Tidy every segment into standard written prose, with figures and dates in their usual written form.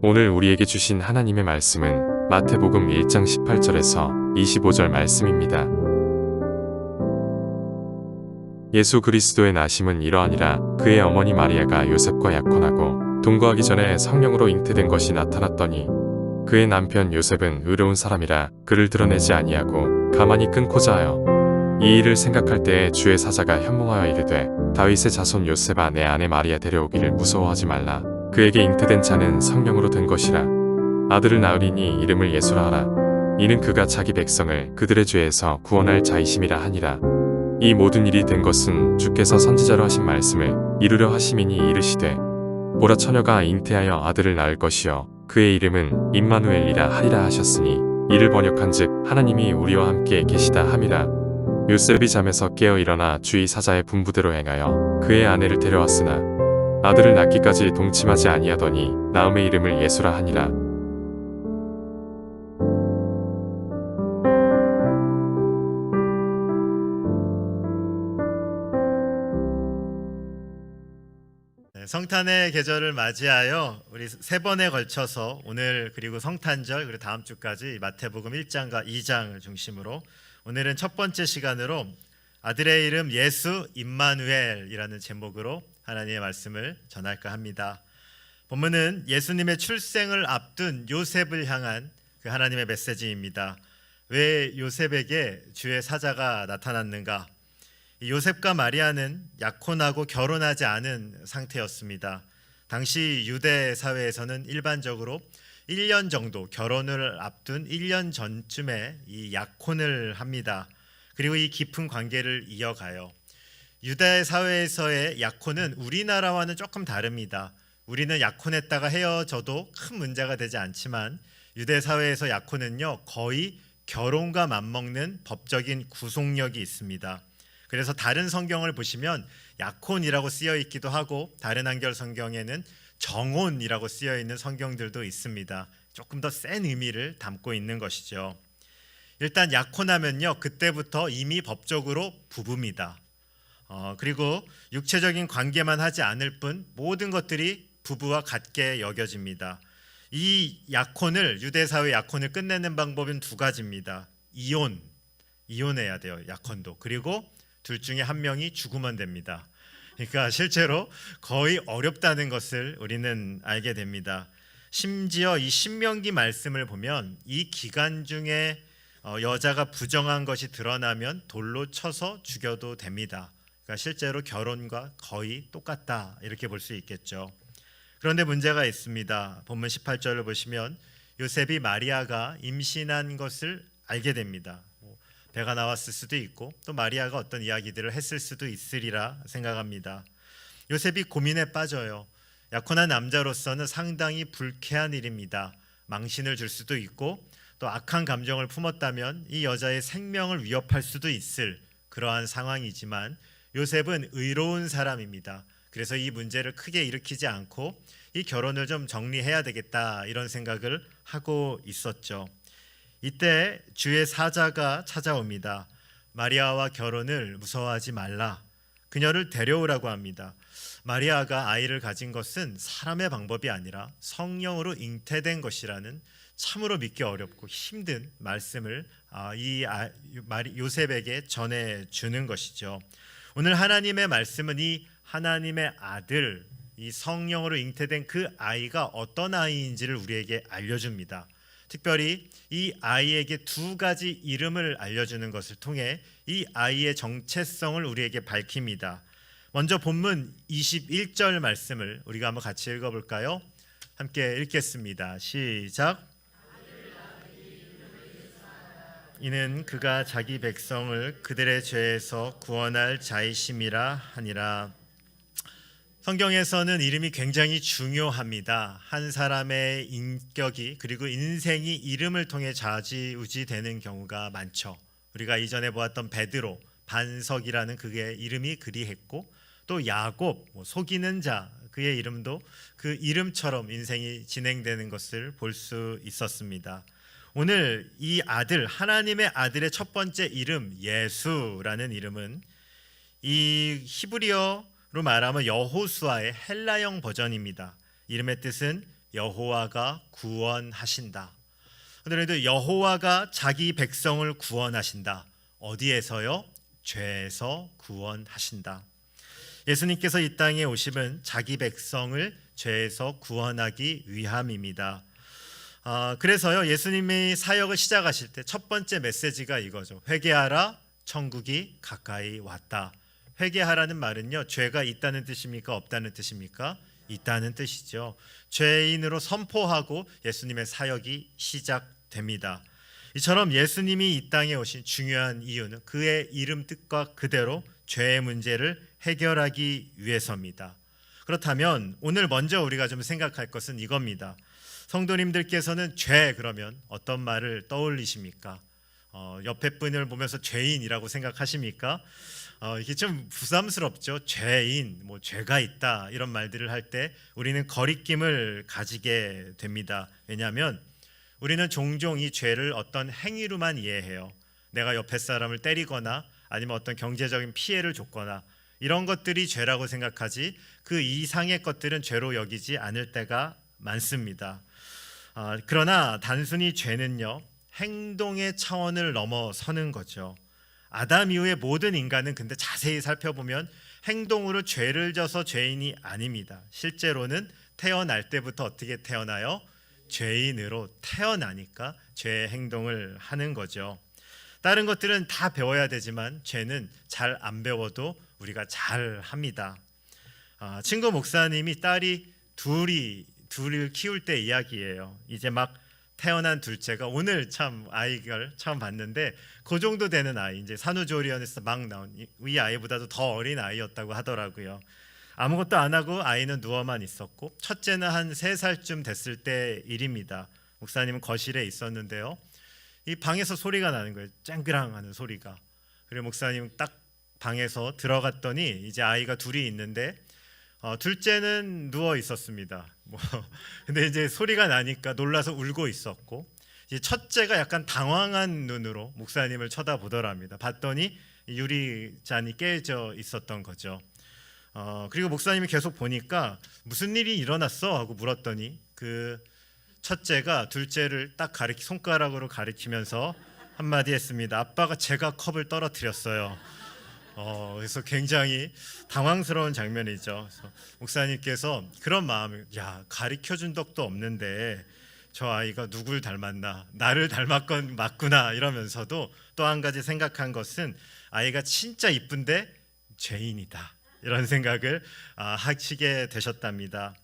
오늘 우리에게 주신 하나님의 말씀은 마태복음 1장 18절에서 25절 말씀입니다. 예수 그리스도의 나심은 이러하니라. 그의 어머니 마리아가 요셉과 약혼하고 동거하기 전에 성령으로 잉태된 것이 나타났더니 그의 남편 요셉은 의로운 사람이라 그를 드러내지 아니하고 가만히 끊고자 하여 이 일을 생각할 때에 주의 사자가 현몽하여 이르되 다윗의 자손 요셉아, 내 아내 마리아 데려오기를 무서워하지 말라. 그에게 잉태된 자는 성령으로 된 것이라. 아들을 낳으리니 이름을 예수라 하라. 이는 그가 자기 백성을 그들의 죄에서 구원할 자이심이라 하니라. 이 모든 일이 된 것은 주께서 선지자로 하신 말씀을 이루려 하심이니 이르시되 보라, 처녀가 잉태하여 아들을 낳을 것이요 그의 이름은 임마누엘이라 하리라 하셨으니 이를 번역한즉 하나님이 우리와 함께 계시다 함이라. 요셉이 잠에서 깨어 일어나 주의 사자의 분부대로 행하여 그의 아내를 데려왔으나 아들을 낳기까지 동침하지 아니하더니 낳음의 이름을 예수라 하니라. 성탄의 계절을 맞이하여 우리 세 번에 걸쳐서 오늘 그리고 성탄절 그리고 다음 주까지 마태복음 1장과 2장을 중심으로 오늘은 첫 번째 시간으로 아들의 이름 예수 임마누엘이라는 제목으로 하나님의 말씀을 전할까 합니다. 본문은 예수님의 출생을 앞둔 요셉을 향한 그 하나님의 메시지입니다. 왜 요셉에게 주의 사자가 나타났는가? 요셉과 마리아는 약혼하고 결혼하지 않은 상태였습니다. 당시 유대 사회에서는 일반적으로 1년 정도, 결혼을 앞둔 1년 전쯤에 이 약혼을 합니다. 그리고 이 깊은 관계를 이어가요. 유대 사회에서의 약혼은 우리나라와는 조금 다릅니다. 우리는 약혼했다가 헤어져도 큰 문제가 되지 않지만 유대 사회에서 약혼은요, 거의 결혼과 맞먹는 법적인 구속력이 있습니다. 그래서 다른 성경을 보시면 약혼이라고 쓰여 있기도 하고 다른 한결 성경에는 정혼이라고 쓰여 있는 성경들도 있습니다. 조금 더 센 의미를 담고 있는 것이죠. 일단 약혼하면요, 그때부터 이미 법적으로 부부입니다. 그리고 육체적인 관계만 하지 않을 뿐 모든 것들이 부부와 같게 여겨집니다. 이 약혼을, 유대사회 약혼을 끝내는 방법은 두 가지입니다. 이혼해야 돼요, 약혼도. 그리고 둘 중에 한 명이 죽으면 됩니다. 그러니까 실제로 거의 어렵다는 것을 우리는 알게 됩니다. 심지어 이 신명기 말씀을 보면 이 기간 중에 여자가 부정한 것이 드러나면 돌로 쳐서 죽여도 됩니다. 그러니까 실제로 결혼과 거의 똑같다, 이렇게 볼 수 있겠죠. 그런데 문제가 있습니다. 본문 18절을 보시면 요셉이 마리아가 임신한 것을 알게 됩니다. 배가 나왔을 수도 있고 또 마리아가 어떤 이야기들을 했을 수도 있으리라 생각합니다. 요셉이 고민에 빠져요. 약혼한 남자로서는 상당히 불쾌한 일입니다. 망신을 줄 수도 있고 또 악한 감정을 품었다면 이 여자의 생명을 위협할 수도 있을 그러한 상황이지만 요셉은 의로운 사람입니다. 그래서 이 문제를 크게 일으키지 않고 이 결혼을 좀 정리해야 되겠다, 이런 생각을 하고 있었죠. 이때 주의 사자가 찾아옵니다. 마리아와 결혼을 무서워하지 말라. 그녀를 데려오라고 합니다. 마리아가 아이를 가진 것은 사람의 방법이 아니라 성령으로 잉태된 것이라는 참으로 믿기 어렵고 힘든 말씀을 요셉에게 전해주는 것이죠. 오늘 하나님의 말씀은 이 하나님의 아들, 이 성령으로 잉태된 그 아이가 어떤 아이인지를 우리에게 알려줍니다. 특별히 이 아이에게 두 가지 이름을 알려주는 것을 통해 이 아이의 정체성을 우리에게 밝힙니다. 먼저 본문 21절 말씀을 우리가 한번 같이 읽어볼까요? 함께 읽겠습니다. 시작. 이는 그가 자기 백성을 그들의 죄에서 구원할 자이심이라 하니라. 성경에서는 이름이 굉장히 중요합니다. 한 사람의 인격이 그리고 인생이 이름을 통해 좌지우지되는 경우가 많죠. 우리가 이전에 보았던 베드로, 반석이라는 그의 이름이 그리했고 또 야곱, 속이는 자, 그의 이름도 그 이름처럼 인생이 진행되는 것을 볼 수 있었습니다. 오늘 이 아들, 하나님의 아들의 첫 번째 이름 예수라는 이름은 이 히브리어로 말하면 여호수아의 헬라형 버전입니다. 이름의 뜻은 여호와가 구원하신다. 오늘도 여호와가 자기 백성을 구원하신다. 어디에서요? 죄에서 구원하신다. 예수님께서 이 땅에 오심은 자기 백성을 죄에서 구원하기 위함입니다. 그래서요, 예수님이 사역을 시작하실 때 첫 번째 메시지가 이거죠. 회개하라, 천국이 가까이 왔다. 회개하라는 말은요, 죄가 있다는 뜻입니까? 없다는 뜻입니까? 있다는 뜻이죠. 죄인으로 선포하고 예수님의 사역이 시작됩니다. 이처럼 예수님이 이 땅에 오신 중요한 이유는 그의 이름 뜻과 그대로 죄의 문제를 해결하기 위해서입니다. 그렇다면 오늘 먼저 우리가 좀 생각할 것은 이겁니다. 성도님들께서는 죄 그러면 어떤 말을 떠올리십니까? 옆에 분을 보면서 죄인이라고 생각하십니까? 이게 좀 부담스럽죠. 죄인, 죄가 있다 이런 말들을 할 때 우리는 거리낌을 가지게 됩니다. 왜냐하면 우리는 종종 이 죄를 어떤 행위로만 이해해요. 내가 옆에 사람을 때리거나 아니면 어떤 경제적인 피해를 줬거나 이런 것들이 죄라고 생각하지 그 이상의 것들은 죄로 여기지 않을 때가 많습니다. 그러나 단순히 죄는요, 행동의 차원을 넘어서는 거죠. 아담 이후의 모든 인간은 근데 자세히 살펴보면 행동으로 죄를 져서 죄인이 아닙니다. 실제로는 태어날 때부터 어떻게 태어나요? 죄인으로 태어나니까 죄의 행동을 하는 거죠. 다른 것들은 다 배워야 되지만 죄는 잘 안 배워도 우리가 잘 합니다. 친구 목사님이 딸이 둘을 키울 때 이야기예요. 이제 막 태어난 둘째가 오늘 참 아이를 처음 봤는데 그 정도 되는 아이, 이제 산후조리원에서 막 나온 이 아이보다도 더 어린 아이였다고 하더라고요. 아무것도 안 하고 아이는 누워만 있었고 첫째는 한 3살쯤 됐을 때 일입니다. 목사님은 거실에 있었는데요, 이 방에서 소리가 나는 거예요. 쨍그랑 하는 소리가. 그리고 목사님 딱 방에서 들어갔더니 이제 아이가 둘이 있는데 둘째는 누워 있었습니다. 근데 이제 소리가 나니까 놀라서 울고 있었고, 이제 첫째가 약간 당황한 눈으로 목사님을 쳐다보더랍니다. 봤더니 유리잔이 깨져 있었던 거죠. 그리고 목사님이 계속 보니까 무슨 일이 일어났어? 하고 물었더니 그 첫째가 둘째를 딱 손가락으로 가리키면서 한마디 했습니다. 아빠가 제가 컵을 떨어뜨렸어요. 그래서 굉장히 당황스러운 장면이죠. 그래서 목사님께서 그런 마음을, 가르쳐준 덕도 없는데 저 아이가 누굴 닮았나, 나를 닮았건 맞구나 이러면서도 또 한 가지 생각한 것은 아이가 진짜 이쁜데 죄인이다 이런 생각을 하시게 되셨답니다.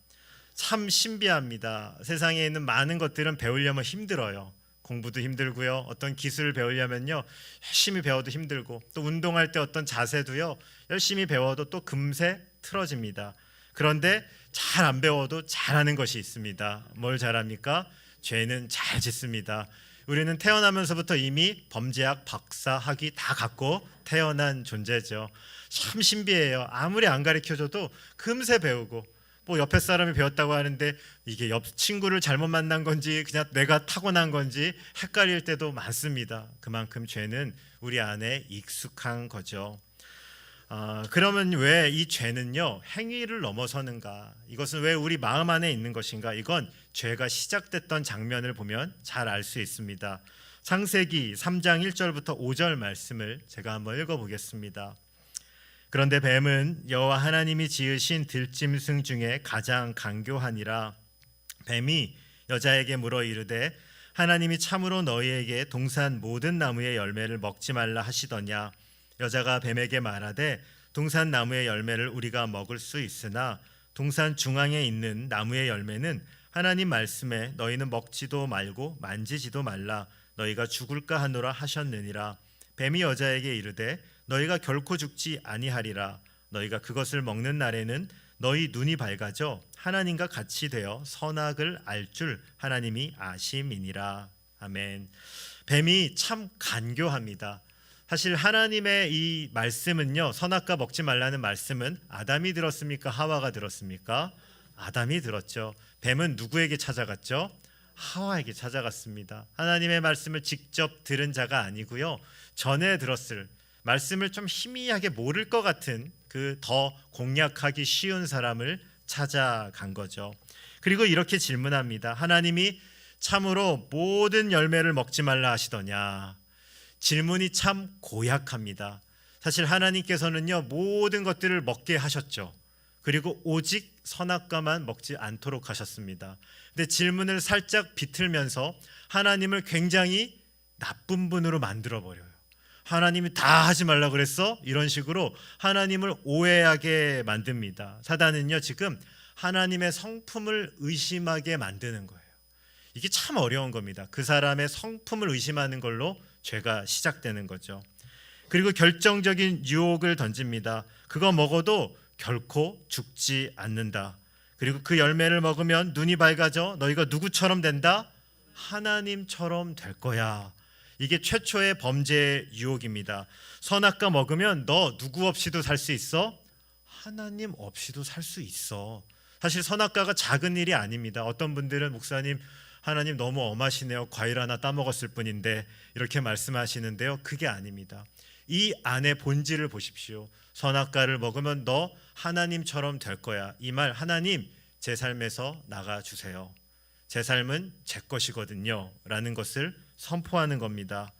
참 신비합니다. 세상에 있는 많은 것들은 배우려면 힘들어요. 공부도 힘들고요. 어떤 기술을 배우려면요, 열심히 배워도 힘들고, 또 운동할 때 어떤 자세도요, 열심히 배워도 또 금세 틀어집니다. 그런데 잘 안 배워도 잘하는 것이 있습니다. 뭘 잘합니까? 죄는 잘 짓습니다. 우리는 태어나면서부터 이미 범죄학 박사 학위 다 갖고 태어난 존재죠. 참 신비해요. 아무리 안 가르쳐줘도 금세 배우고, 옆에 사람이 배웠다고 하는데 이게 옆 친구를 잘못 만난 건지 그냥 내가 타고난 건지 헷갈릴 때도 많습니다. 그만큼 죄는 우리 안에 익숙한 거죠. 그러면 왜 이 죄는요, 행위를 넘어서는가? 이것은 왜 우리 마음 안에 있는 것인가? 이건 죄가 시작됐던 장면을 보면 잘 알 수 있습니다. 창세기 3장 1절부터 5절 말씀을 제가 한번 읽어보겠습니다. 그런데 뱀은 여호와 하나님이 지으신 들짐승 중에 가장 간교하니라. 뱀이 여자에게 물어 이르되 하나님이 참으로 너희에게 동산 모든 나무의 열매를 먹지 말라 하시더냐. 여자가 뱀에게 말하되 동산 나무의 열매를 우리가 먹을 수 있으나 동산 중앙에 있는 나무의 열매는 하나님 말씀에 너희는 먹지도 말고 만지지도 말라, 너희가 죽을까 하노라 하셨느니라. 뱀이 여자에게 이르되 너희가 결코 죽지 아니하리라. 너희가 그것을 먹는 날에는 너희 눈이 밝아져 하나님과 같이 되어 선악을 알 줄 하나님이 아심이니라. 아멘. 뱀이 참 간교합니다. 사실 하나님의 이 말씀은요, 선악과 먹지 말라는 말씀은 아담이 들었습니까? 하와가 들었습니까? 아담이 들었죠. 뱀은 누구에게 찾아갔죠? 하와에게 찾아갔습니다. 하나님의 말씀을 직접 들은 자가 아니고요, 전에 들었을 말씀을 좀 희미하게 모를 것 같은 그 더 공략하기 쉬운 사람을 찾아간 거죠. 그리고 이렇게 질문합니다. 하나님이 참으로 모든 열매를 먹지 말라 하시더냐? 질문이 참 고약합니다. 사실 하나님께서는요, 모든 것들을 먹게 하셨죠. 그리고 오직 선악과만 먹지 않도록 하셨습니다. 근데 질문을 살짝 비틀면서 하나님을 굉장히 나쁜 분으로 만들어 버려요. 하나님이 다 하지 말라 그랬어? 이런 식으로 하나님을 오해하게 만듭니다. 사단은요, 지금 하나님의 성품을 의심하게 만드는 거예요. 이게 참 어려운 겁니다. 그 사람의 성품을 의심하는 걸로 죄가 시작되는 거죠. 그리고 결정적인 유혹을 던집니다. 그거 먹어도 결코 죽지 않는다. 그리고 그 열매를 먹으면 눈이 밝아져 너희가 누구처럼 된다? 하나님처럼 될 거야. 이게 최초의 범죄의 유혹입니다. 선악과 먹으면 너 누구 없이도 살 수 있어? 하나님 없이도 살 수 있어. 사실 선악과가 작은 일이 아닙니다. 어떤 분들은 목사님, 하나님 너무 엄하시네요. 과일 하나 따먹었을 뿐인데 이렇게 말씀하시는데요. 그게 아닙니다. 이 안의 본질을 보십시오. 선악과를 먹으면 너 하나님처럼 될 거야. 이 말, 하나님 제 삶에서 나가주세요. 제 삶은 제 것이거든요 라는 것을 선포하는 겁니다.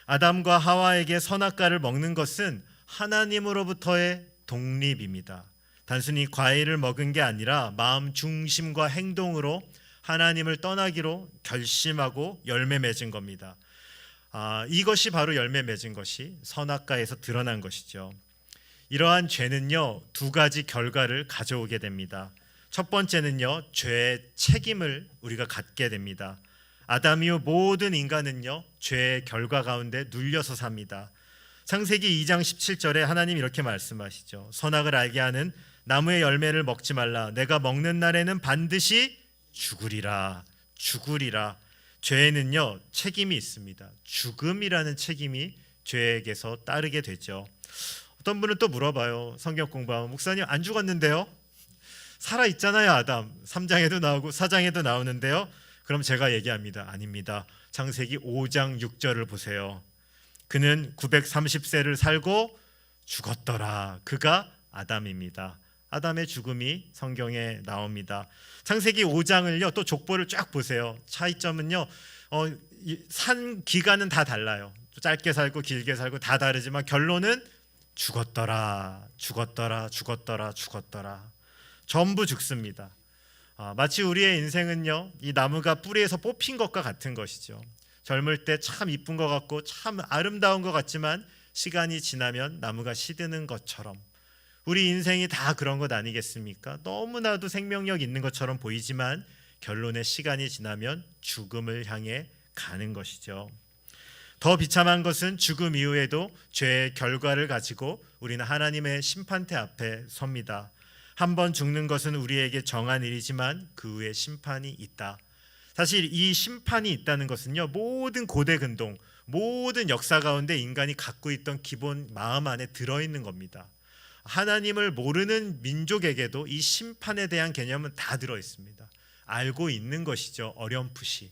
아담과 하와에게 선악과를 먹는 것은 하나님으로부터의 독립입니다. 단순히 과일을 먹은 게 아니라 마음 중심과 행동으로 하나님을 떠나기로 결심하고 열매 맺은 겁니다. 이것이 바로 열매 맺은 것이 선악과에서 드러난 것이죠. 이러한 죄는요, 두 가지 결과를 가져오게 됩니다. 첫 번째는요, 죄의 책임을 우리가 갖게 됩니다. 아담 이후 모든 인간은요, 죄의 결과 가운데 눌려서 삽니다. 창세기 2장 17절에 하나님 이렇게 말씀하시죠. 선악을 알게 하는 나무의 열매를 먹지 말라. 내가 먹는 날에는 반드시 죽으리라. 죽으리라. 죄에는요, 책임이 있습니다. 죽음이라는 책임이 죄에게서 따르게 되죠. 어떤 분은 또 물어봐요. 성경 공부하면 목사님 안 죽었는데요? 살아있잖아요. 아담 3장에도 나오고 4장에도 나오는데요. 그럼 제가 얘기합니다. 아닙니다. 창세기 5장 6절을 보세요. 그는 930세를 살고 죽었더라. 그가 아담입니다. 아담의 죽음이 성경에 나옵니다. 창세기 5장을요, 또 족보를 쫙 보세요. 차이점은요, 산 기간은 다 달라요. 짧게 살고 길게 살고 다 다르지만 결론은 죽었더라, 죽었더라, 죽었더라, 죽었더라. 전부 죽습니다. 마치 우리의 인생은요, 이 나무가 뿌리에서 뽑힌 것과 같은 것이죠. 젊을 때 참 이쁜 것 같고 참 아름다운 것 같지만 시간이 지나면 나무가 시드는 것처럼 우리 인생이 다 그런 것 아니겠습니까? 너무나도 생명력 있는 것처럼 보이지만 결론의 시간이 지나면 죽음을 향해 가는 것이죠. 더 비참한 것은 죽음 이후에도 죄의 결과를 가지고 우리는 하나님의 심판대 앞에 섭니다. 한 번 죽는 것은 우리에게 정한 일이지만 그 후에 심판이 있다. 사실 이 심판이 있다는 것은요, 모든 고대 근동, 모든 역사 가운데 인간이 갖고 있던 기본 마음 안에 들어있는 겁니다. 하나님을 모르는 민족에게도 이 심판에 대한 개념은 다 들어있습니다. 알고 있는 것이죠. 어렴풋이.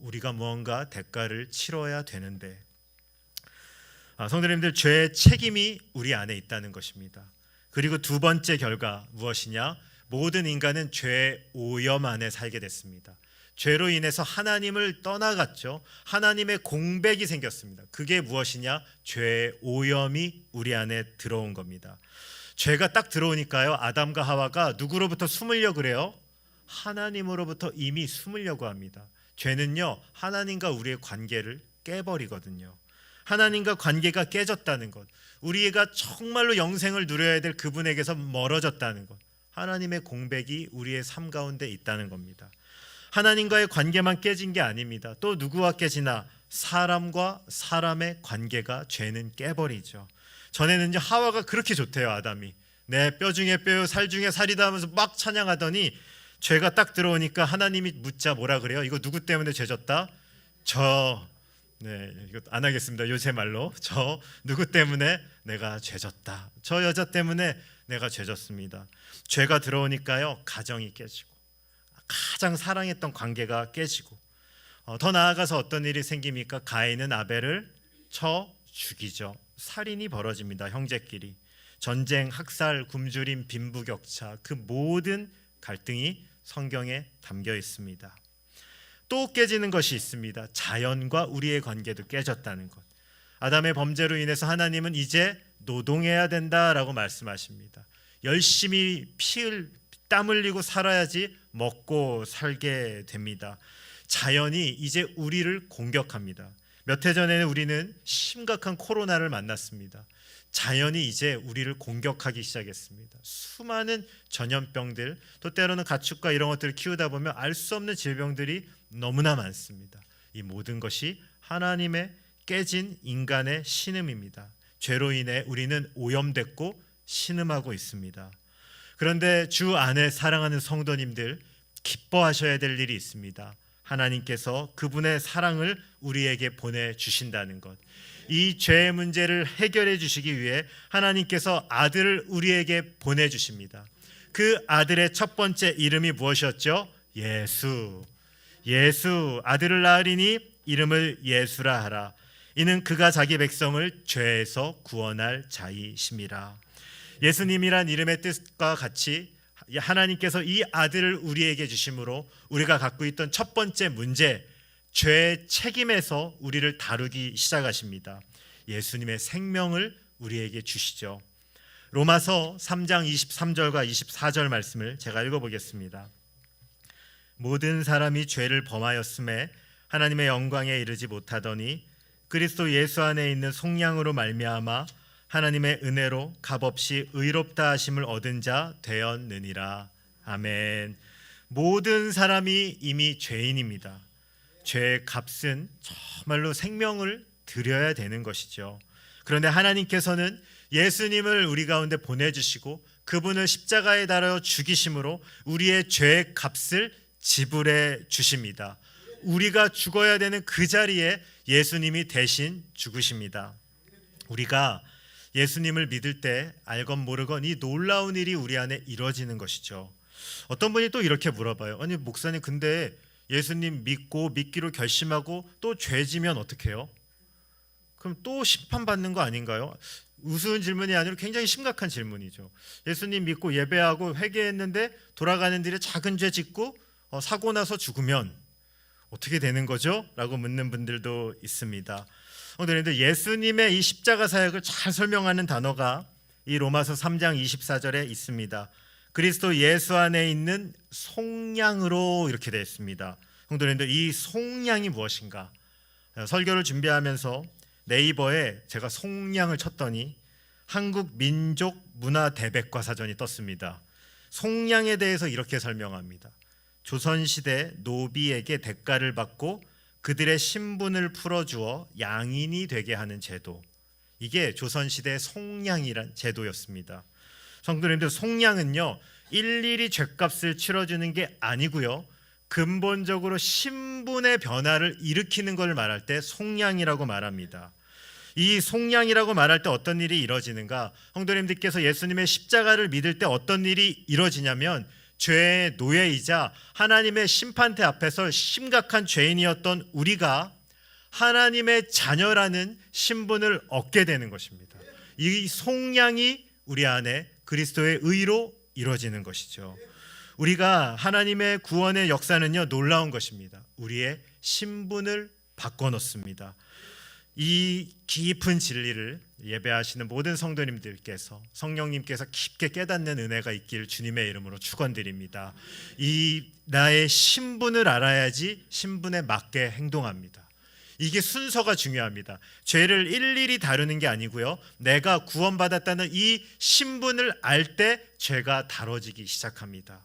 우리가 무언가 대가를 치러야 되는데. 성도님들, 죄의 책임이 우리 안에 있다는 것입니다. 그리고 두 번째 결과 무엇이냐? 모든 인간은 죄의 오염 안에 살게 됐습니다. 죄로 인해서 하나님을 떠나갔죠. 하나님의 공백이 생겼습니다. 그게 무엇이냐? 죄의 오염이 우리 안에 들어온 겁니다. 죄가 딱 들어오니까요, 아담과 하와가 누구로부터 숨으려고 그래요? 하나님으로부터 이미 숨으려고 합니다. 죄는요, 하나님과 우리의 관계를 깨버리거든요. 하나님과 관계가 깨졌다는 것, 우리가 정말로 영생을 누려야 될 그분에게서 멀어졌다는 것, 하나님의 공백이 우리의 삶 가운데 있다는 겁니다. 하나님과의 관계만 깨진 게 아닙니다. 또 누구와 깨지나? 사람과 사람의 관계가 죄는 깨버리죠. 전에는 이제 하와가 그렇게 좋대요. 아담이 내 뼈 중에 뼈요 살 중에 살이다 하면서 막 찬양하더니 죄가 딱 들어오니까 하나님이 묻자 뭐라 그래요? 이거 누구 때문에 죄졌다? 이거 안 하겠습니다. 요새 말로 저 누구 때문에 내가 죄졌다. 저 여자 때문에 내가 죄졌습니다. 죄가 들어오니까요, 가정이 깨지고 가장 사랑했던 관계가 깨지고, 더 나아가서 어떤 일이 생깁니까? 가인은 아벨을 쳐 죽이죠. 살인이 벌어집니다. 형제끼리 전쟁, 학살, 굶주림, 빈부격차, 그 모든 갈등이 성경에 담겨 있습니다. 또 깨지는 것이 있습니다. 자연과 우리의 관계도 깨졌다는 것. 아담의 범죄로 인해서 하나님은 이제 노동해야 된다라고 말씀하십니다. 열심히 땀 흘리고 살아야지 먹고 살게 됩니다. 자연이 이제 우리를 공격합니다. 몇 해 전에는 우리는 심각한 코로나를 만났습니다. 자연이 이제 우리를 공격하기 시작했습니다. 수많은 전염병들, 또 때로는 가축과 이런 것들을 키우다 보면 알 수 없는 질병들이 너무나 많습니다. 이 모든 것이 하나님의 깨진 인간의 신음입니다. 죄로 인해 우리는 오염됐고 신음하고 있습니다. 그런데 주 안에 사랑하는 성도님들, 기뻐하셔야 될 일이 있습니다. 하나님께서 그분의 사랑을 우리에게 보내주신다는 것. 이 죄의 문제를 해결해 주시기 위해 하나님께서 아들을 우리에게 보내주십니다. 그 아들의 첫 번째 이름이 무엇이었죠? 예수. 예수, 아들을 낳으리니 이름을 예수라 하라. 이는 그가 자기 백성을 죄에서 구원할 자이심이라. 예수님이란 이름의 뜻과 같이 하나님께서 이 아들을 우리에게 주심으로 우리가 갖고 있던 첫 번째 문제, 죄의 책임에서 우리를 다루기 시작하십니다. 예수님의 생명을 우리에게 주시죠. 로마서 3장 23절과 24절 말씀을 제가 읽어보겠습니다. 모든 사람이 죄를 범하였음에 하나님의 영광에 이르지 못하더니 그리스도 예수 안에 있는 속량으로 말미암아 하나님의 은혜로 값없이 의롭다 하심을 얻은 자 되었느니라. 아멘. 모든 사람이 이미 죄인입니다. 죄의 값은 정말로 생명을 드려야 되는 것이죠. 그런데 하나님께서는 예수님을 우리 가운데 보내주시고 그분을 십자가에 달아 죽이심으로 우리의 죄의 값을 지불해 주십니다. 우리가 죽어야 되는 그 자리에 예수님이 대신 죽으십니다. 우리가 예수님을 믿을 때 알건 모르건 이 놀라운 일이 우리 안에 이루어지는 것이죠. 어떤 분이 또 이렇게 물어봐요. 아니 목사님, 근데 예수님 믿고 믿기로 결심하고 또 죄지면 어떻게 해요? 그럼 또 심판받는 거 아닌가요? 우스운 질문이 아니라 굉장히 심각한 질문이죠. 예수님 믿고 예배하고 회개했는데 돌아가는 길에 작은 죄 짓고 사고 나서 죽으면 어떻게 되는 거죠? 라고 묻는 분들도 있습니다. 오늘은 예수님의 이 십자가 사역을 잘 설명하는 단어가 이 로마서 3장 24절에 있습니다. 그리스도 예수 안에 있는 속량으로 이렇게 되어 있습니다. 성도님들, 이 속량이 무엇인가? 설교를 준비하면서 네이버에 제가 속량을 쳤더니 한국 민족 문화 대백과 사전이 떴습니다. 속량에 대해서 이렇게 설명합니다. 조선시대 노비에게 대가를 받고 그들의 신분을 풀어주어 양인이 되게 하는 제도, 이게 조선시대 속량이란 제도였습니다. 성도님들, 속량은요 일일이 죗값을 치러주는 게 아니고요, 근본적으로 신분의 변화를 일으키는 걸 말할 때 속량이라고 말합니다. 이 속량이라고 말할 때 어떤 일이 이루어지는가? 성도님들께서 예수님의 십자가를 믿을 때 어떤 일이 이루어지냐면 죄의 노예이자 하나님의 심판대 앞에서 심각한 죄인이었던 우리가 하나님의 자녀라는 신분을 얻게 되는 것입니다. 이 속량이 우리 안에 그리스도의 의로 이루어지는 것이죠. 우리가 하나님의 구원의 역사는요 놀라운 것입니다. 우리의 신분을 바꿔놓습니다. 이 깊은 진리를 예배하시는 모든 성도님들께서, 성령님께서 깊게 깨닫는 은혜가 있길 주님의 이름으로 축원드립니다. 이 나의 신분을 알아야지 신분에 맞게 행동합니다. 이게 순서가 중요합니다. 죄를 일일이 다루는 게 아니고요, 내가 구원받았다는 이 신분을 알 때 죄가 다뤄지기 시작합니다.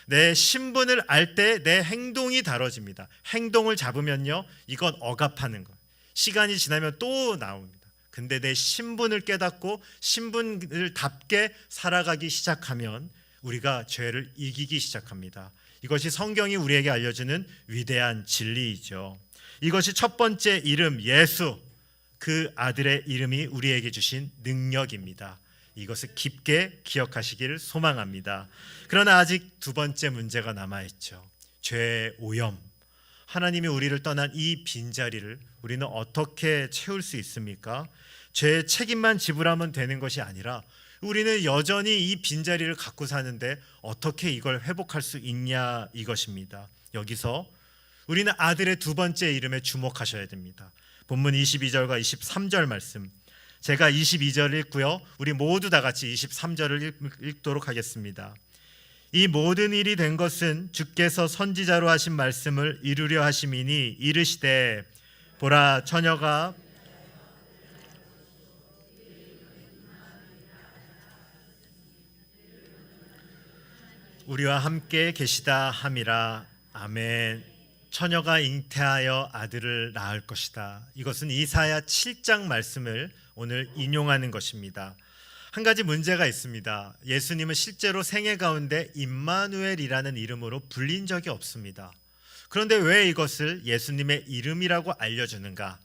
내 신분을 알 때 내 행동이 다뤄집니다. 행동을 잡으면요 이건 억압하는 것, 시간이 지나면 또 나옵니다. 근데 내 신분을 깨닫고 신분을 답게 살아가기 시작하면 우리가 죄를 이기기 시작합니다. 이것이 성경이 우리에게 알려주는 위대한 진리이죠. 이것이 첫 번째 이름 예수, 그 아들의 이름이 우리에게 주신 능력입니다. 이것을 깊게 기억하시기를 소망합니다. 그러나 아직 두 번째 문제가 남아있죠. 죄의 오염. 하나님이 우리를 떠난 이 빈자리를 우리는 어떻게 채울 수 있습니까? 죄의 책임만 지불하면 되는 것이 아니라 우리는 여전히 이 빈자리를 갖고 사는데 어떻게 이걸 회복할 수 있냐 이것입니다. 여기서 우리는 아들의 두 번째 이름에 주목하셔야 됩니다. 본문 22절과 23절 말씀, 제가 22절 읽고요, 우리 모두 다 같이 23절을 읽도록 하겠습니다. 이 모든 일이 된 것은 주께서 선지자로 하신 말씀을 이루려 하심이니 이르시되 보라 처녀가 우리와 함께 계시다 함이라. 아멘. 처녀가 잉태하여 아들을 낳을 것이다. 이것은 이사야 7장 말씀을 오늘 인용하는 것입니다. 한 가지 문제가 있습니다. 예수님은 실제로 생애 가운데 임마누엘이라는 이름으로 불린 적이 없습니다. 그런데 왜 이것을 예수님의 이름이라고 알려주는가?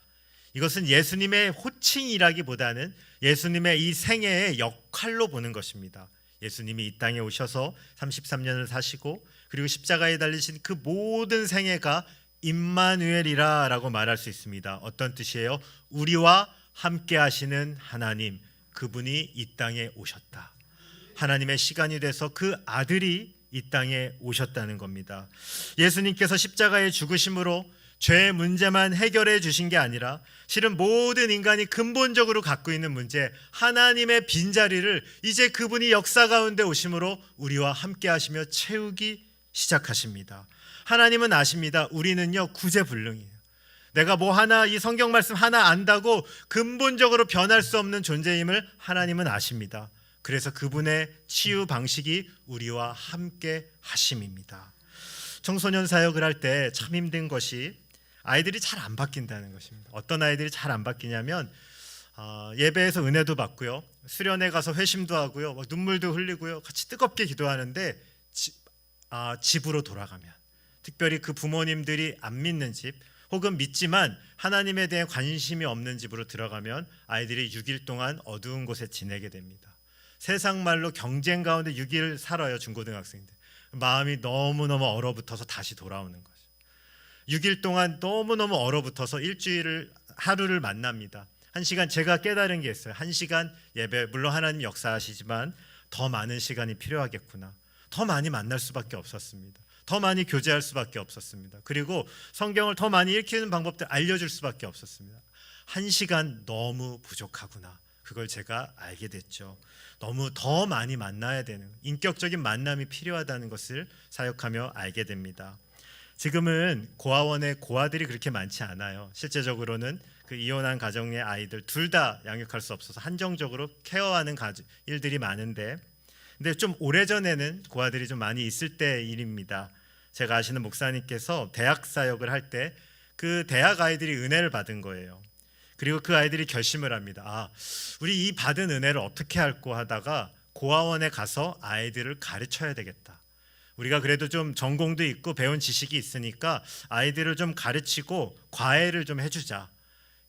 이것은 예수님의 호칭이라기보다는 예수님의 이 생애의 역할로 보는 것입니다. 예수님이 이 땅에 오셔서 33년을 사시고 그리고 십자가에 달리신 그 모든 생애가 임마누엘이라고 말할 수 있습니다. 어떤 뜻이에요? 우리와 함께 하시는 하나님, 그분이 이 땅에 오셨다. 하나님의 시간이 돼서 그 아들이 이 땅에 오셨다는 겁니다. 예수님께서 십자가에 죽으심으로 죄의 문제만 해결해 주신 게 아니라 실은 모든 인간이 근본적으로 갖고 있는 문제, 하나님의 빈자리를 이제 그분이 역사 가운데 오심으로 우리와 함께 하시며 채우기 시작하십니다. 하나님은 아십니다. 우리는요 구제불능이에요. 내가 뭐 하나 이 성경 말씀 하나 안다고 근본적으로 변할 수 없는 존재임을 하나님은 아십니다. 그래서 그분의 치유 방식이 우리와 함께 하심입니다. 청소년 사역을 할 때 참 힘든 것이 아이들이 잘 안 바뀐다는 것입니다. 어떤 아이들이 잘 안 바뀌냐면 예배에서 은혜도 받고요, 수련회 가서 회심도 하고요, 막 눈물도 흘리고요, 같이 뜨겁게 기도하는데 집으로 돌아가면, 특별히 그 부모님들이 안 믿는 집 혹은 믿지만 하나님에 대해 관심이 없는 집으로 들어가면 아이들이 6일 동안 어두운 곳에 지내게 됩니다. 세상 말로 경쟁 가운데 6일 살아요. 중고등학생들 마음이 너무너무 얼어붙어서 다시 돌아오는 거죠. 6일 동안 너무너무 얼어붙어서 하루를 만납니다. 1시간, 제가 깨달은 게 있어요. 1시간 예배, 물론 하나님 역사하시지만 더 많은 시간이 필요하겠구나. 더 많이 만날 수밖에 없었습니다. 더 많이 교제할 수밖에 없었습니다. 그리고 성경을 더 많이 읽히는 방법들 알려줄 수밖에 없었습니다. 1시간 너무 부족하구나. 그걸 제가 알게 됐죠. 너무 더 많이 만나야 되는, 인격적인 만남이 필요하다는 것을 사역하며 알게 됩니다. 지금은 고아원에 고아들이 그렇게 많지 않아요. 실제적으로는 그 이혼한 가정의 아이들 둘 다 양육할 수 없어서 한정적으로 케어하는 일들이 많은데, 근데 좀 오래전에는 고아들이 좀 많이 있을 때 일입니다. 제가 아시는 목사님께서 대학 사역을 할 때 그 대학 아이들이 은혜를 받은 거예요. 그리고 그 아이들이 결심을 합니다. 우리 이 받은 은혜를 어떻게 할까 하다가 고아원에 가서 아이들을 가르쳐야 되겠다. 우리가 그래도 좀 전공도 있고 배운 지식이 있으니까 아이들을 좀 가르치고 과외를 좀 해주자.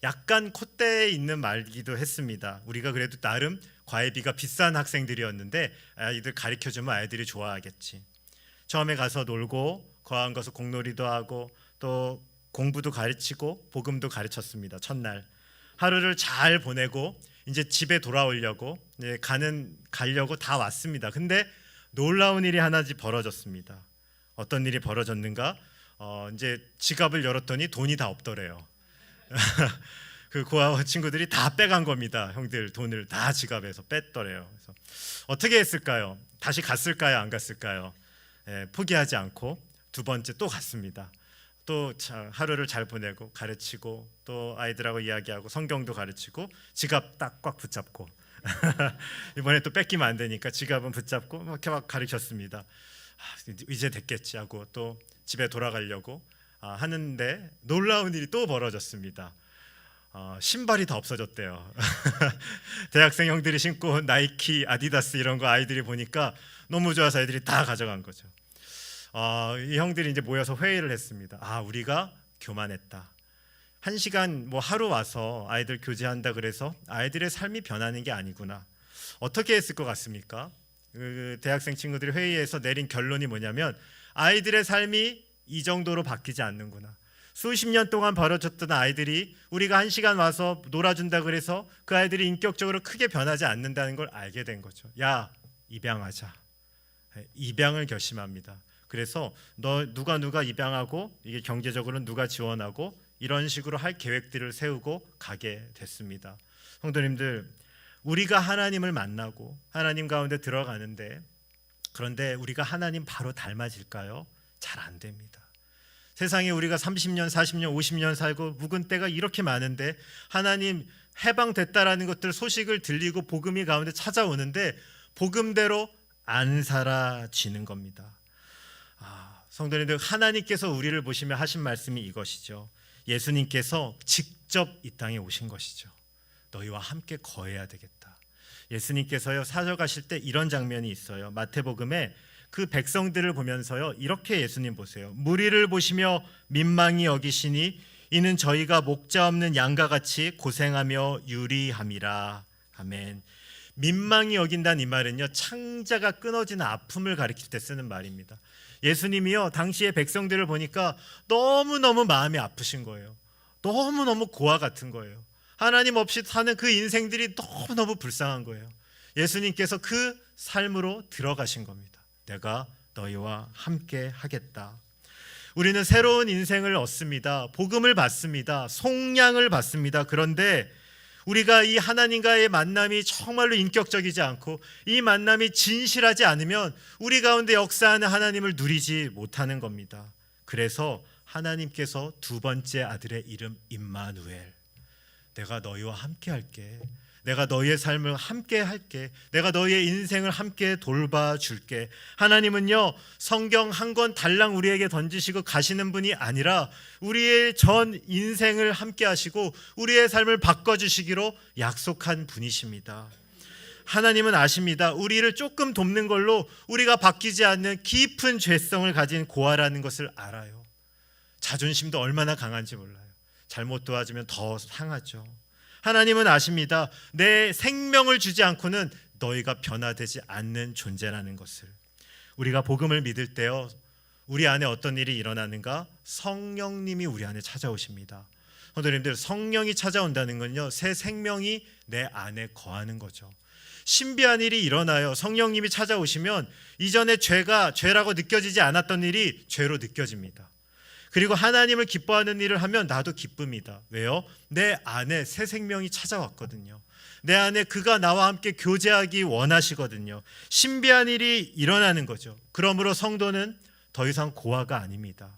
약간 콧대에 있는 말이기도 했습니다. 우리가 그래도 나름 과외비가 비싼 학생들이었는데 아이들 가르쳐주면 아이들이 좋아하겠지. 처음에 가서 놀고 고아원 가서 공놀이도 하고 또 공부도 가르치고 복음도 가르쳤습니다. 첫날 하루를 잘 보내고 이제 집에 돌아오려고 가려고 다 왔습니다. 근데 놀라운 일이 하나 벌어졌습니다. 어떤 일이 벌어졌는가? 이제 지갑을 열었더니 돈이 다 없더래요. 그 고아원 친구들이 다 빼간 겁니다. 형들 돈을 다 지갑에서 뺐더래요. 그래서 어떻게 했을까요? 다시 갔을까요? 안 갔을까요? 포기하지 않고 두 번째 또 갔습니다. 또 하루를 잘 보내고 가르치고 또 아이들하고 이야기하고 성경도 가르치고 지갑 딱 꽉 붙잡고 이번에 또 뺏기면 안 되니까 지갑은 붙잡고 이렇게 막 가르쳤습니다. 이제 됐겠지 하고 또 집에 돌아가려고 하는데 놀라운 일이 또 벌어졌습니다. 신발이 다 없어졌대요. 대학생 형들이 신고 온 나이키, 아디다스 이런 거 아이들이 보니까 너무 좋아서 애들이 다 가져간 거죠. 이 형들이 이제 모여서 회의를 했습니다. 우리가 교만했다. 1시간 하루 와서 아이들 교제한다 그래서 아이들의 삶이 변하는 게 아니구나. 어떻게 했을 것 같습니까? 그 대학생 친구들이 회의에서 내린 결론이 뭐냐면 아이들의 삶이 이 정도로 바뀌지 않는구나. 수십 년 동안 벌어졌던 아이들이 우리가 1시간 와서 놀아준다 그래서 그 아이들이 인격적으로 크게 변하지 않는다는 걸 알게 된 거죠. 야, 입양하자. 입양을 결심합니다. 그래서 누가 입양하고 이게 경제적으로 누가 지원하고 이런 식으로 할 계획들을 세우고 가게 됐습니다. 성도님들, 우리가 하나님을 만나고 하나님 가운데 들어가는데, 그런데 우리가 하나님 바로 닮아질까요? 잘 안 됩니다. 세상에 우리가 30년, 40년, 50년 살고 묵은 때가 이렇게 많은데 하나님 해방됐다라는 것들 소식을 들리고 복음이 가운데 찾아오는데 복음대로 안 살아지는 겁니다. 성도님들, 하나님께서 우리를 보시며 하신 말씀이 이것이죠. 예수님께서 직접 이 땅에 오신 것이죠. 너희와 함께 거해야 되겠다. 예수님께서요, 사역하실 때 이런 장면이 있어요. 마태복음에 그 백성들을 보면서요, 이렇게 예수님 보세요. 무리를 보시며 민망히 여기시니 이는 저희가 목자 없는 양과 같이 고생하며 유리함이라. 아멘. 민망히 여긴다는 이 말은요, 창자가 끊어지는 아픔을 가리킬 때 쓰는 말입니다. 예수님이요, 당시의 백성들을 보니까 너무너무 마음이 아프신 거예요. 너무너무 고아 같은 거예요. 하나님 없이 사는 그 인생들이 너무너무 불쌍한 거예요. 예수님께서 그 삶으로 들어가신 겁니다. 내가 너희와 함께 하겠다. 우리는 새로운 인생을 얻습니다. 복음을 받습니다. 속량을 받습니다. 그런데 우리가 이 하나님과의 만남이 정말로 인격적이지 않고 이 만남이 진실하지 않으면 우리 가운데 역사하는 하나님을 누리지 못하는 겁니다. 그래서 하나님께서 두 번째 아들의 이름 임마누엘, 내가 너희와 함께 할게. 내가 너희의 삶을 함께 할게. 내가 너희의 인생을 함께 돌봐줄게. 하나님은요, 성경 한 권 달랑 우리에게 던지시고 가시는 분이 아니라 우리의 전 인생을 함께 하시고 우리의 삶을 바꿔주시기로 약속한 분이십니다. 하나님은 아십니다. 우리를 조금 돕는 걸로 우리가 바뀌지 않는 깊은 죄성을 가진 고아라는 것을 알아요. 자존심도 얼마나 강한지 몰라요. 잘못 도와주면 더 상하죠. 하나님은 아십니다. 내 생명을 주지 않고는 너희가 변화되지 않는 존재라는 것을. 우리가 복음을 믿을 때요, 우리 안에 어떤 일이 일어나는가? 성령님이 우리 안에 찾아오십니다. 성도님들, 성령이 찾아온다는 건요, 새 생명이 내 안에 거하는 거죠. 신비한 일이 일어나요. 성령님이 찾아오시면 이전에 죄가 죄라고 느껴지지 않았던 일이 죄로 느껴집니다. 그리고 하나님을 기뻐하는 일을 하면 나도 기쁩니다. 왜요? 내 안에 새 생명이 찾아왔거든요. 내 안에 그가 나와 함께 교제하기 원하시거든요. 신비한 일이 일어나는 거죠. 그러므로 성도는 더 이상 고아가 아닙니다.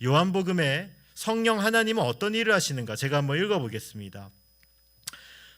요한복음에 성령 하나님은 어떤 일을 하시는가? 제가 한번 읽어보겠습니다.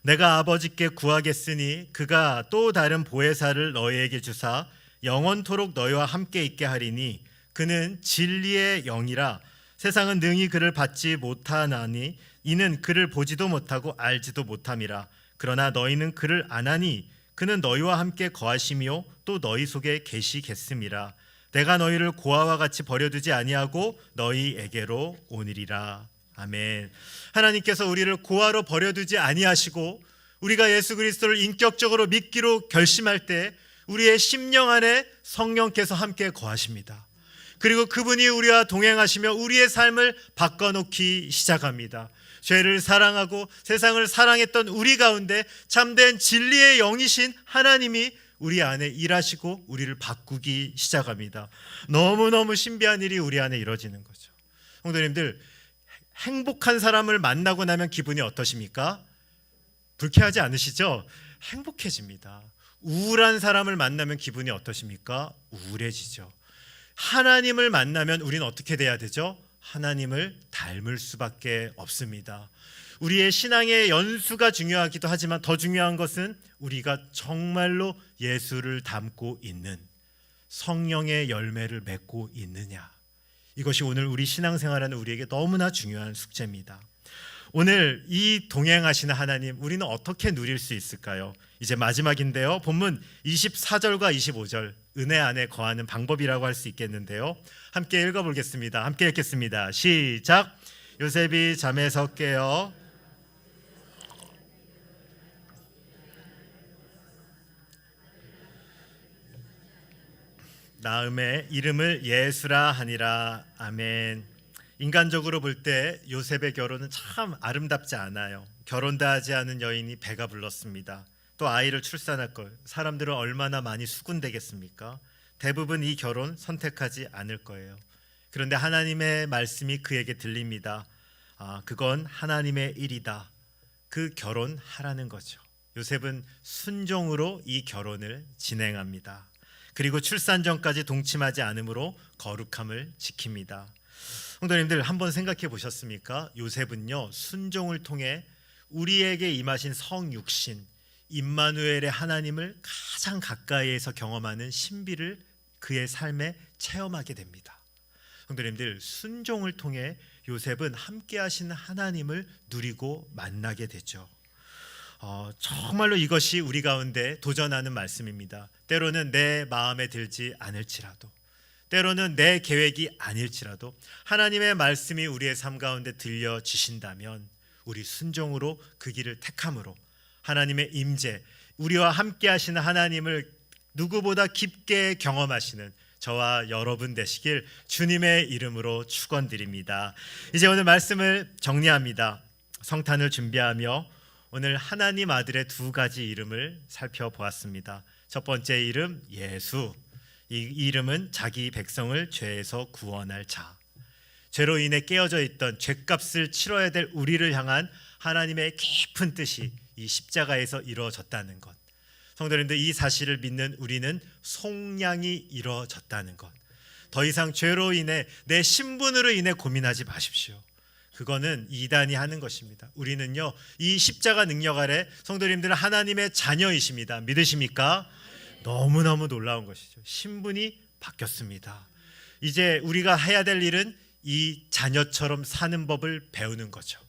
내가 아버지께 구하겠으니 그가 또 다른 보혜사를 너희에게 주사 영원토록 너희와 함께 있게 하리니 그는 진리의 영이라. 세상은 능히 그를 받지 못하나니 이는 그를 보지도 못하고 알지도 못함이라. 그러나 너희는 그를 아나니 그는 너희와 함께 거하시며 또 너희 속에 계시겠음이라. 내가 너희를 고아와 같이 버려두지 아니하고 너희에게로 오니리라. 아멘. 하나님께서 우리를 고아로 버려두지 아니하시고 우리가 예수 그리스도를 인격적으로 믿기로 결심할 때 우리의 심령 안에 성령께서 함께 거하십니다. 그리고 그분이 우리와 동행하시며 우리의 삶을 바꿔놓기 시작합니다. 죄를 사랑하고 세상을 사랑했던 우리 가운데 참된 진리의 영이신 하나님이 우리 안에 일하시고 우리를 바꾸기 시작합니다. 너무너무 신비한 일이 우리 안에 이루어지는 거죠. 성도님들, 행복한 사람을 만나고 나면 기분이 어떠십니까? 불쾌하지 않으시죠? 행복해집니다. 우울한 사람을 만나면 기분이 어떠십니까? 우울해지죠. 하나님을 만나면 우리는 어떻게 돼야 되죠? 하나님을 닮을 수밖에 없습니다. 우리의 신앙의 연수가 중요하기도 하지만 더 중요한 것은 우리가 정말로 예수를 닮고 있는 성령의 열매를 맺고 있느냐. 이것이 오늘 우리 신앙생활하는 우리에게 너무나 중요한 숙제입니다. 오늘 이 동행하시는 하나님, 우리는 어떻게 누릴 수 있을까요? 이제 마지막인데요. 본문 24절과 25절, 은혜 안에 거하는 방법이라고 할 수 있겠는데요. 함께 읽어보겠습니다. 함께 읽겠습니다. 시작. 요셉이 잠에서 깨어 나음의 이름을 예수라 하니라. 아멘. 인간적으로 볼 때 요셉의 결혼은 참 아름답지 않아요. 결혼도 하지 않은 여인이 배가 불렀습니다. 또 아이를 출산할 걸 사람들은 얼마나 많이 수군대겠습니까? 대부분 이 결혼 선택하지 않을 거예요. 그런데 하나님의 말씀이 그에게 들립니다. 그건 하나님의 일이다. 그 결혼하라는 거죠. 요셉은 순종으로 이 결혼을 진행합니다. 그리고 출산 전까지 동침하지 않으므로 거룩함을 지킵니다. 성도님들 한번 생각해 보셨습니까? 요셉은요, 순종을 통해 우리에게 임하신 성육신 임마누엘의 하나님을 가장 가까이에서 경험하는 신비를 그의 삶에 체험하게 됩니다. 성도님들, 순종을 통해 요셉은 함께 하시는 하나님을 누리고 만나게 되죠. 정말로 이것이 우리 가운데 도전하는 말씀입니다. 때로는 내 마음에 들지 않을지라도, 때로는 내 계획이 아닐지라도 하나님의 말씀이 우리의 삶 가운데 들려지신다면 우리 순종으로 그 길을 택함으로 하나님의 임재, 우리와 함께 하시는 하나님을 누구보다 깊게 경험하시는 저와 여러분 되시길 주님의 이름으로 축원드립니다. 이제 오늘 말씀을 정리합니다. 성탄을 준비하며 오늘 하나님 아들의 두 가지 이름을 살펴보았습니다. 첫 번째 이름 예수. 이 이름은 자기 백성을 죄에서 구원할 자. 죄로 인해 깨어져 있던 죄값을 치러야 될 우리를 향한 하나님의 깊은 뜻이 이 십자가에서 이루어졌다는 것. 성도님들, 이 사실을 믿는 우리는 속량이 이루어졌다는 것. 더 이상 죄로 인해 내 신분으로 인해 고민하지 마십시오. 그거는 이단이 하는 것입니다. 우리는요, 이 십자가 능력 아래 성도님들은 하나님의 자녀이십니다. 믿으십니까? 너무너무 놀라운 것이죠. 신분이 바뀌었습니다. 이제 우리가 해야 될 일은 이 자녀처럼 사는 법을 배우는 거죠.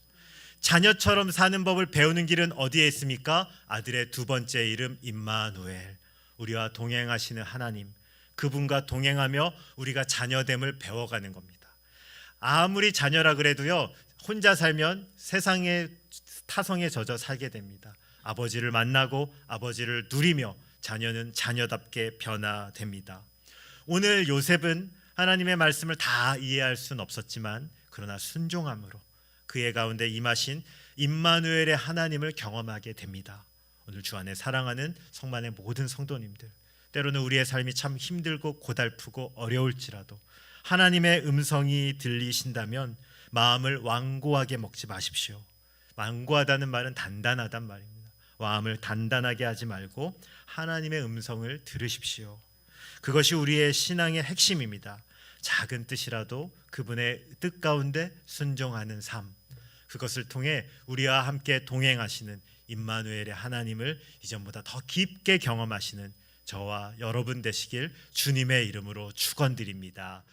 자녀처럼 사는 법을 배우는 길은 어디에 있습니까? 아들의 두 번째 이름 임마누엘, 우리와 동행하시는 하나님, 그분과 동행하며 우리가 자녀됨을 배워가는 겁니다. 아무리 자녀라 그래도요, 혼자 살면 세상의 타성에 젖어 살게 됩니다. 아버지를 만나고 아버지를 누리며 자녀는 자녀답게 변화됩니다. 오늘 요셉은 하나님의 말씀을 다 이해할 수는 없었지만 그러나 순종함으로 그의 가운데 임하신 임마누엘의 하나님을 경험하게 됩니다. 오늘 주 안에 사랑하는 성만의 모든 성도님들, 때로는 우리의 삶이 참 힘들고 고달프고 어려울지라도 하나님의 음성이 들리신다면 마음을 완고하게 먹지 마십시오. 완고하다는 말은 단단하단 말입니다. 마음을 단단하게 하지 말고 하나님의 음성을 들으십시오. 그것이 우리의 신앙의 핵심입니다. 작은 뜻이라도 그분의 뜻 가운데 순종하는 삶, 그것을 통해 우리와 함께 동행하시는 임마누엘의 하나님을 이전보다 더 깊게 경험하시는 저와 여러분 되시길 주님의 이름으로 축원드립니다.